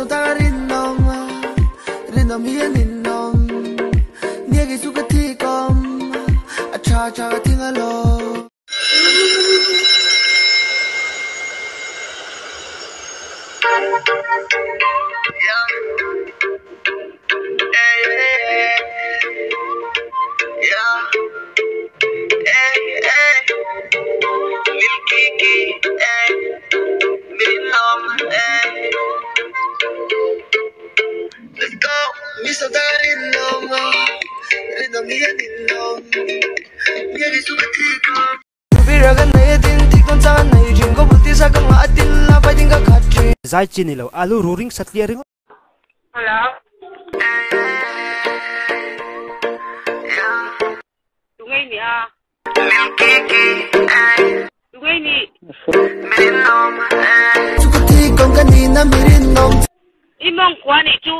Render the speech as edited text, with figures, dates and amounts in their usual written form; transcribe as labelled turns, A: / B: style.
A: ta rinom hiền rinom nia cái suka thi com cha cha tiếng alo Let's go, Mr. Rinom, rinom hiền rinom nia cái suka thi com biragan này tin thi con cha này chuyện có một tí sa không ngã tin là phải tin cả khát chuyện
B: zai chini lo alu roaring satlia ring
C: Hello. Tungay ni ah. Tungay ni.
A: suka thi con kanina rinom
C: Imong kuan itu.